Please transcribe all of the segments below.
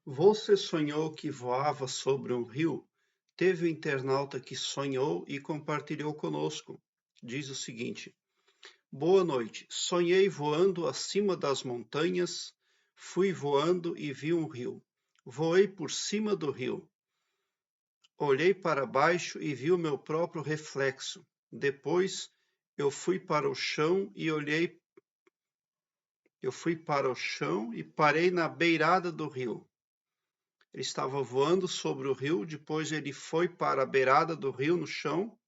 Você sonhou que voava sobre um rio? Teve um internauta que sonhou e compartilhou conosco. Diz o seguinte: Boa noite. Sonhei voando acima das montanhas, fui voando e vi um rio. Voei por cima do rio. Olhei para baixo e vi o meu próprio reflexo. Depois eu fui para o chão e olhei, eu fui para o chão e parei na beirada do rio. Ele estava voando sobre o rio, depois ele foi para a beirada do rio no chão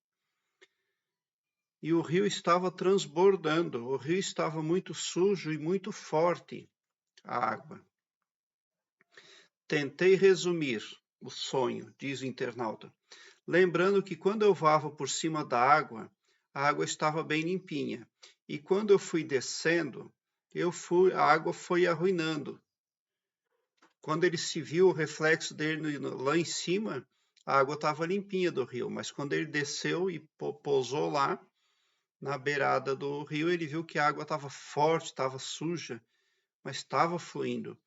e o rio estava transbordando. O rio estava muito sujo e muito forte, a água. Tentei resumir o sonho, diz o internauta, lembrando que quando eu voava por cima da água, a água estava bem limpinha. E quando eu fui descendo, a água foi arruinando. Quando ele se viu o reflexo dele lá em cima, a água estava limpinha do rio, mas quando ele desceu e pousou lá na beirada do rio, ele viu que a água estava forte, estava suja, mas estava fluindo.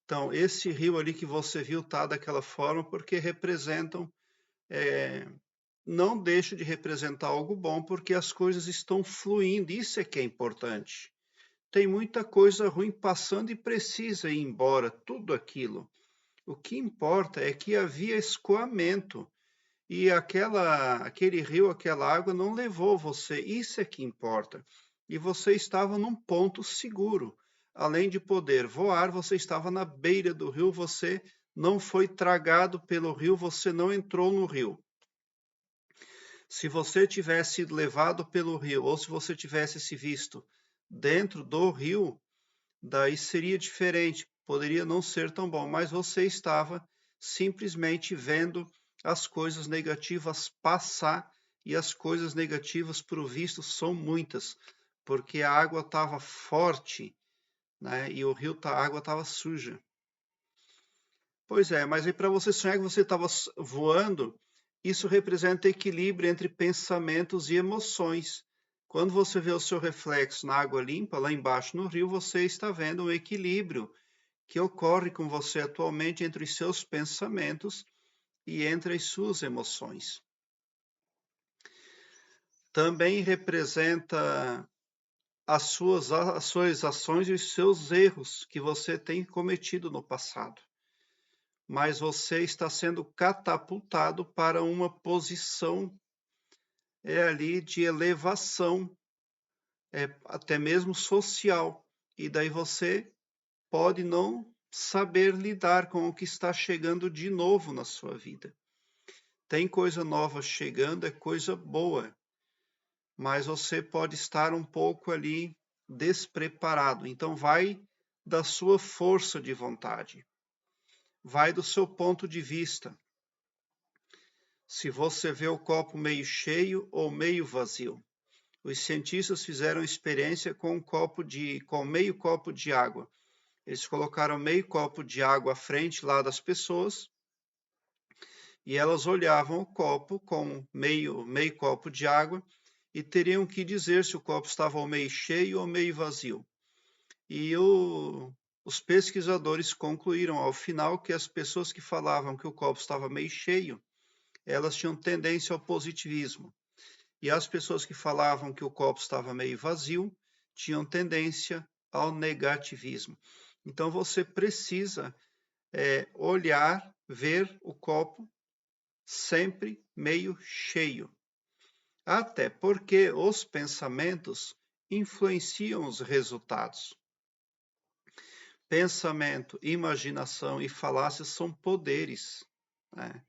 Então, esse rio ali que você viu está daquela forma porque representam, é, não deixa de representar algo bom, porque as coisas estão fluindo, isso é que é importante. Tem muita coisa ruim passando e precisa ir embora, tudo aquilo. O que importa é que havia escoamento e aquele rio, aquela água não levou você. Isso é que importa. E você estava num ponto seguro. Além de poder voar, você estava na beira do rio, você não foi tragado pelo rio, você não entrou no rio. Se você tivesse sido levado pelo rio, ou se você tivesse se visto dentro do rio, daí seria diferente, poderia não ser tão bom, mas você estava simplesmente vendo as coisas negativas passar e as coisas negativas, por visto, são muitas, porque a água estava forte, né? E o rio, a água estava suja. Pois é, mas aí para você sonhar que você estava voando, isso representa equilíbrio entre pensamentos e emoções. Quando você vê o seu reflexo na água limpa, lá embaixo no rio, você está vendo um equilíbrio que ocorre com você atualmente entre os seus pensamentos e entre as suas emoções. Também representa as suas ações e os seus erros que você tem cometido no passado. Mas você está sendo catapultado para uma posição ali de elevação, até mesmo social. E daí você pode não saber lidar com o que está chegando de novo na sua vida. Tem coisa nova chegando, é coisa boa, mas você pode estar um pouco ali despreparado. Então, vai da sua força de vontade, vai do seu ponto de vista. Se você vê o copo meio cheio ou meio vazio. Os cientistas fizeram experiência com meio copo de água. Eles colocaram meio copo de água à frente lá das pessoas e elas olhavam o copo com meio copo de água e teriam que dizer se o copo estava meio cheio ou meio vazio. E os pesquisadores concluíram ao final que as pessoas que falavam que o copo estava meio cheio, elas tinham tendência ao positivismo. E as pessoas que falavam que o copo estava meio vazio, tinham tendência ao negativismo. Então você precisa olhar, ver o copo sempre meio cheio. Até porque os pensamentos influenciam os resultados. Pensamento, imaginação e falácia são poderes, né?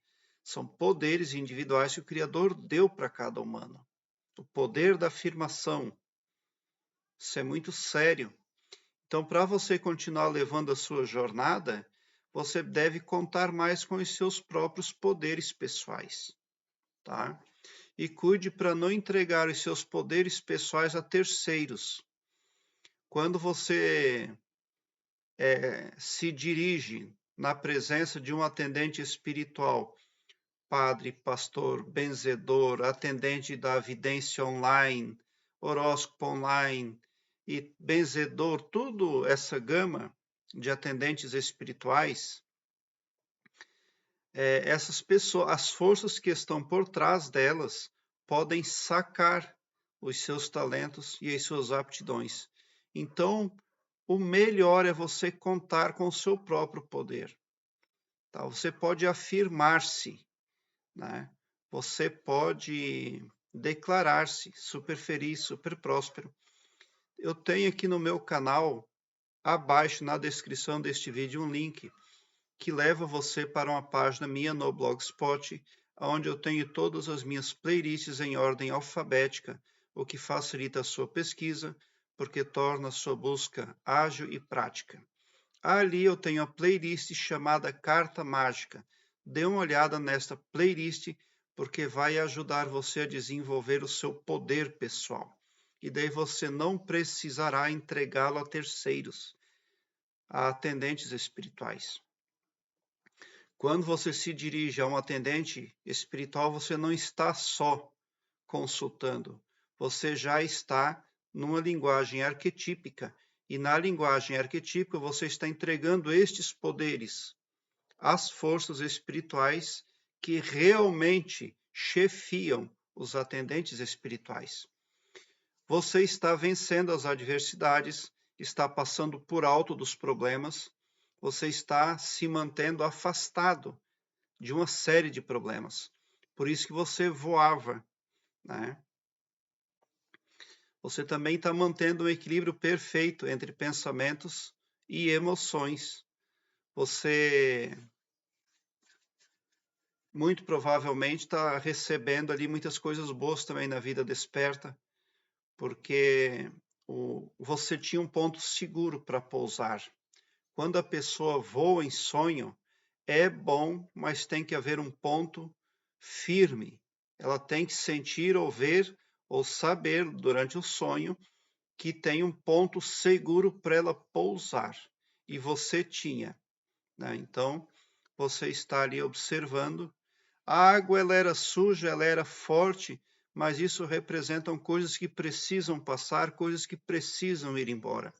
São poderes individuais que o Criador deu para cada humano. O poder da afirmação, isso é muito sério. Então, para você continuar levando a sua jornada, você deve contar mais com os seus próprios poderes pessoais, tá? E cuide para não entregar os seus poderes pessoais a terceiros. Quando você se dirige na presença de um atendente espiritual, padre, pastor, benzedor, atendente da vidência online, horóscopo online e benzedor, tudo essa gama de atendentes espirituais, essas pessoas, as forças que estão por trás delas, podem sacar os seus talentos e as suas aptidões. Então, o melhor é você contar com o seu próprio poder. Tá? Você pode afirmar-se, né? Você pode declarar-se super feliz, super próspero. Eu tenho aqui no meu canal, abaixo na descrição deste vídeo, um link que leva você para uma página minha no Blogspot, onde eu tenho todas as minhas playlists em ordem alfabética, o que facilita a sua pesquisa, porque torna a sua busca ágil e prática. Ali eu tenho a playlist chamada Carta Mágica. Dê uma olhada nesta playlist, porque vai ajudar você a desenvolver o seu poder pessoal. E daí você não precisará entregá-lo a terceiros, a atendentes espirituais. Quando você se dirige a um atendente espiritual, você não está só consultando, você já está numa linguagem arquetípica, e na linguagem arquetípica você está entregando estes poderes às forças espirituais que realmente chefiam os atendentes espirituais. Você está vencendo as adversidades, está passando por alto dos problemas, você está se mantendo afastado de uma série de problemas. Por isso que você voava, né? Você também está mantendo um equilíbrio perfeito entre pensamentos e emoções. Você muito provavelmente está recebendo ali muitas coisas boas também na vida desperta, porque você tinha um ponto seguro para pousar. Quando a pessoa voa em sonho, é bom, mas tem que haver um ponto firme. Ela tem que sentir ou ver ou saber durante o sonho que tem um ponto seguro para ela pousar. E você tinha, né? Então, você está ali observando. A água ela era suja, ela era forte, mas isso representam coisas que precisam passar, coisas que precisam ir embora.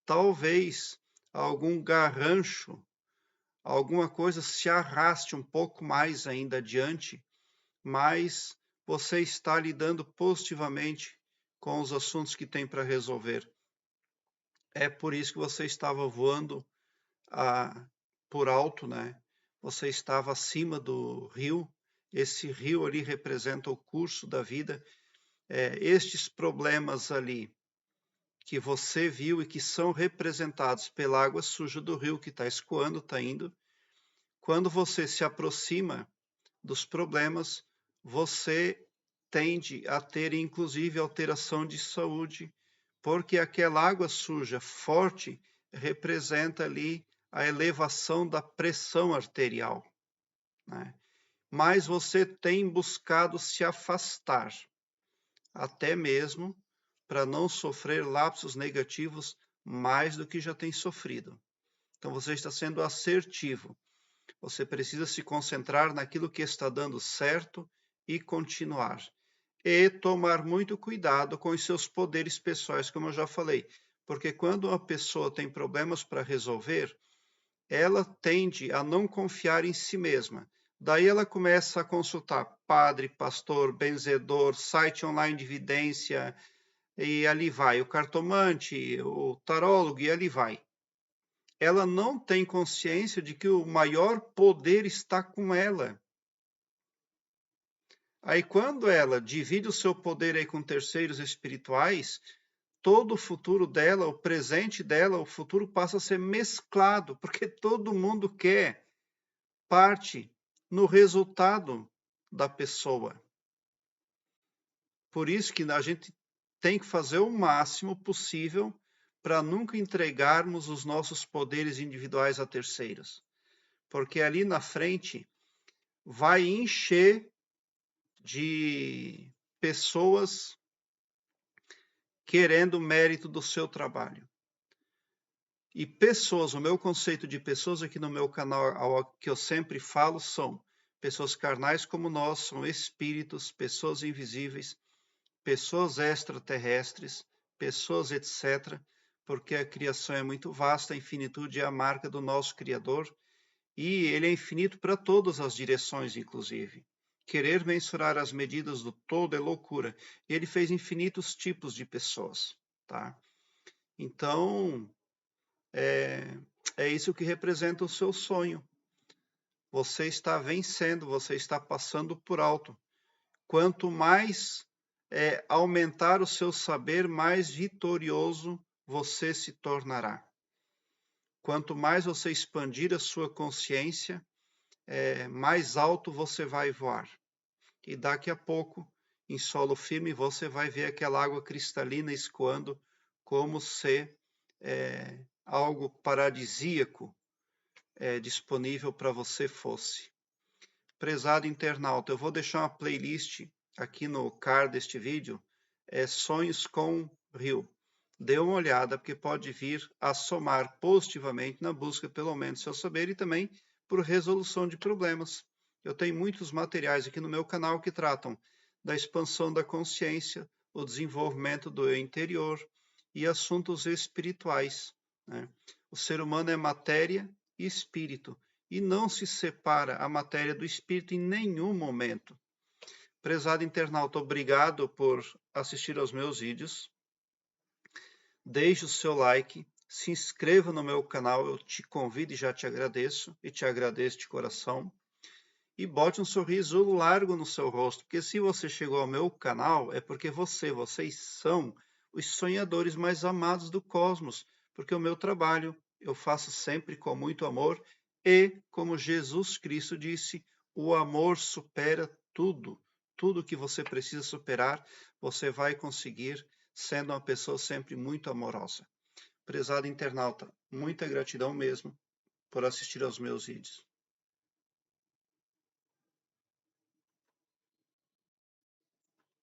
Talvez algum garrancho, alguma coisa se arraste um pouco mais ainda adiante, mas você está lidando positivamente com os assuntos que tem para resolver. É por isso que você estava voando por alto, né? Você estava acima do rio. Esse rio ali representa o curso da vida. Estes problemas ali que você viu e que são representados pela água suja do rio que está escoando, está indo. Quando você se aproxima dos problemas, você tende a ter, inclusive, alteração de saúde, porque aquela água suja forte representa ali a elevação da pressão arterial, né? Mas você tem buscado se afastar, até mesmo para não sofrer lapsos negativos mais do que já tem sofrido. Então você está sendo assertivo. Você precisa se concentrar naquilo que está dando certo e continuar. E tomar muito cuidado com os seus poderes pessoais, como eu já falei. Porque quando uma pessoa tem problemas para resolver, ela tende a não confiar em si mesma. Daí ela começa a consultar padre, pastor, benzedor, site online de evidência, e ali vai, o cartomante, o tarólogo, e ali vai. Ela não tem consciência de que o maior poder está com ela. Aí quando ela divide o seu poder aí com terceiros espirituais, todo o futuro dela, o presente dela, o futuro passa a ser mesclado, porque todo mundo quer parte no resultado da pessoa. Por isso que a gente tem que fazer o máximo possível para nunca entregarmos os nossos poderes individuais a terceiros. Porque ali na frente vai encher de pessoas querendo o mérito do seu trabalho. E pessoas, o meu conceito de pessoas aqui no meu canal, que eu sempre falo, são pessoas carnais como nós, são espíritos, pessoas invisíveis, pessoas extraterrestres, pessoas etc., porque a criação é muito vasta, a infinitude é a marca do nosso Criador, E ele é infinito para todas as direções, inclusive. Querer mensurar as medidas do todo é loucura. Ele fez infinitos tipos de pessoas, tá? Então, é isso que representa o seu sonho. Você está vencendo, você está passando por alto. Quanto mais aumentar o seu saber, mais vitorioso você se tornará. Quanto mais você expandir a sua consciência, mais alto você vai voar. E daqui a pouco, em solo firme, você vai ver aquela água cristalina escoando como se algo paradisíaco disponível para você fosse. Prezado internauta, eu vou deixar uma playlist aqui no card deste vídeo, Sonhos com Rio. Dê uma olhada, porque pode vir a somar positivamente na busca pelo aumento do seu saber e também por resolução de problemas. Eu tenho muitos materiais aqui no meu canal que tratam da expansão da consciência, o desenvolvimento do eu interior e assuntos espirituais, né? O ser humano é matéria e espírito, e não se separa a matéria do espírito em nenhum momento. Prezado internauta, obrigado por assistir aos meus vídeos. Deixe o seu like, se inscreva no meu canal, eu te convido e já te agradeço, e te agradeço de coração. E bote um sorriso largo no seu rosto, porque se você chegou ao meu canal, é porque vocês são os sonhadores mais amados do cosmos, porque o meu trabalho eu faço sempre com muito amor e, como Jesus Cristo disse, o amor supera tudo. Tudo que você precisa superar, você vai conseguir sendo uma pessoa sempre muito amorosa. Prezado internauta, muita gratidão mesmo por assistir aos meus vídeos.